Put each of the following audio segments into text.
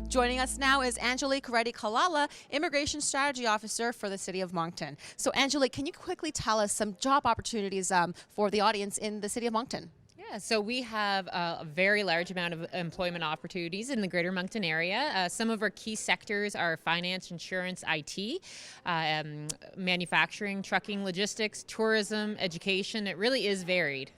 Joining us now is Reddy-Kalala, Immigration Strategy Officer for the City of Moncton. So Angelique, can you quickly tell us some job opportunities for the audience in the City of Moncton? Yeah, so we have a very large amount of employment opportunities in the Greater Moncton area. Some of our key sectors are finance, insurance, IT, manufacturing, trucking, logistics, tourism, education. It really is varied.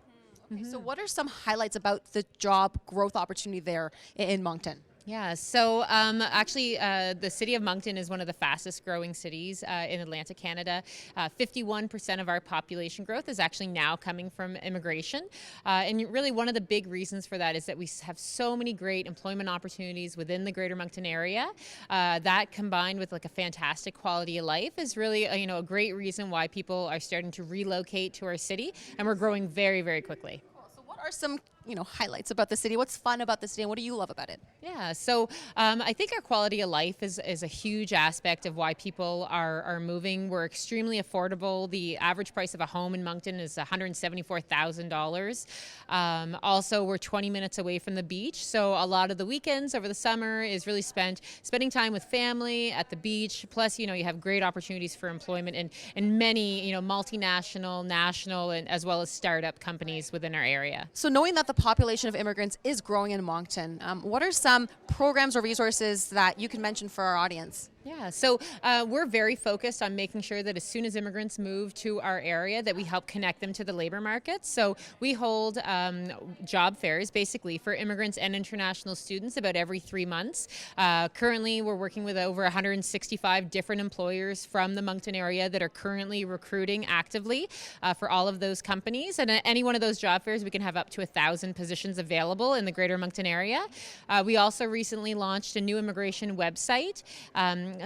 Okay, so what are some highlights about the job growth opportunity there in Moncton? Yeah, so actually the city of Moncton is one of the fastest growing cities in Atlantic Canada. 51% of our population growth is actually now coming from immigration. And really one of the big reasons for that is that we have so many great employment opportunities within the Greater Moncton area. That combined with like a fantastic quality of life is really a great reason why people are starting to relocate to our city, and we're growing very, very quickly. So what are some highlights about the city? What's fun about the city and what do you love about it? Yeah, so I think our quality of life is a huge aspect of why people are moving. We're extremely affordable. The average price of a home in Moncton is $174,000. Also, we're 20 minutes away from the beach, so a lot of the weekends over the summer is really spending time with family at the beach. Plus, you have great opportunities for employment in many, multinational, national, and as well as startup companies within our area. So knowing that the population of immigrants is growing in Moncton, what are some programs or resources that you can mention for our audience? Yeah, so we're very focused on making sure that as soon as immigrants move to our area that we help connect them to the labor market. So we hold job fairs basically for immigrants and international students about every 3 months. Currently we're working with over 165 different employers from the Moncton area that are currently recruiting actively for all of those companies. And at any one of those job fairs we can have up to 1,000 positions available in the Greater Moncton area. We also recently launched a new immigration website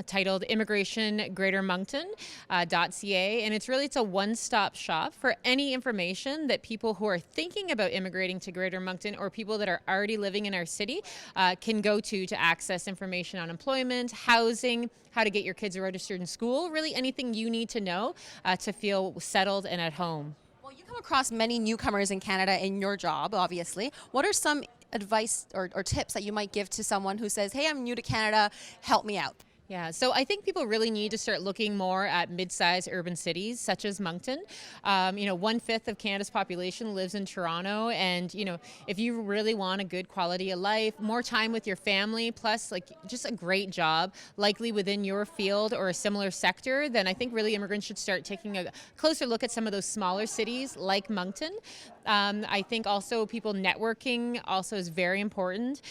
titled immigrationgreatermoncton.ca, and it's a one-stop shop for any information that people who are thinking about immigrating to Greater Moncton or people that are already living in our city can go to access information on employment, housing, how to get your kids registered in school, really anything you need to know to feel settled and at home. Well, you come across many newcomers in Canada in your job, obviously. What are some advice or tips that you might give to someone who says, hey, I'm new to Canada, help me out? Yeah, so I think people really need to start looking more at mid-sized urban cities such as Moncton. 1/5 of Canada's population lives in Toronto, and if you really want a good quality of life, more time with your family, plus just a great job, likely within your field or a similar sector, then I think really immigrants should start taking a closer look at some of those smaller cities like Moncton. I think also people networking also is very important.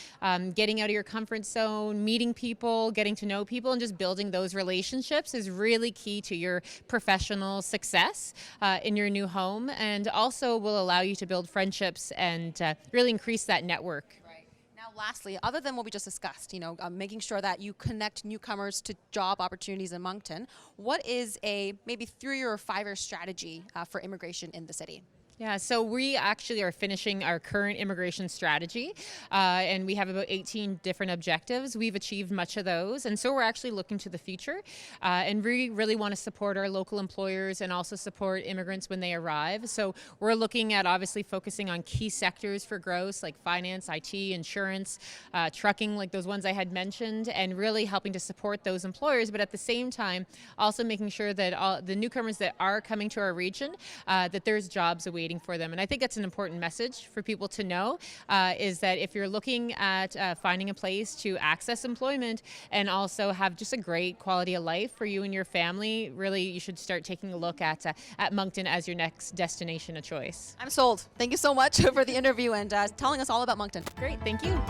Getting out of your comfort zone, meeting people, getting to know people, and just building those relationships is really key to your professional success in your new home, and also will allow you to build friendships and really increase that network. Right. Now, lastly, other than what we just discussed, making sure that you connect newcomers to job opportunities in Moncton, what is a maybe 3 or 5 year strategy for immigration in the city? Yeah, so we actually are finishing our current immigration strategy, and we have about 18 different objectives. We've achieved much of those, and so we're actually looking to the future, and we really want to support our local employers and also support immigrants when they arrive. So we're looking at obviously focusing on key sectors for growth like finance, IT, insurance, trucking, like those ones I had mentioned, and really helping to support those employers, but at the same time also making sure that all the newcomers that are coming to our region, that there's jobs awaiting for them. And I think that's an important message for people to know, is that if you're looking at finding a place to access employment and also have just a great quality of life for you and your family, really you should start taking a look at Moncton as your next destination of choice. I'm sold. Thank you so much for the interview and telling us all about Moncton. Great, thank you.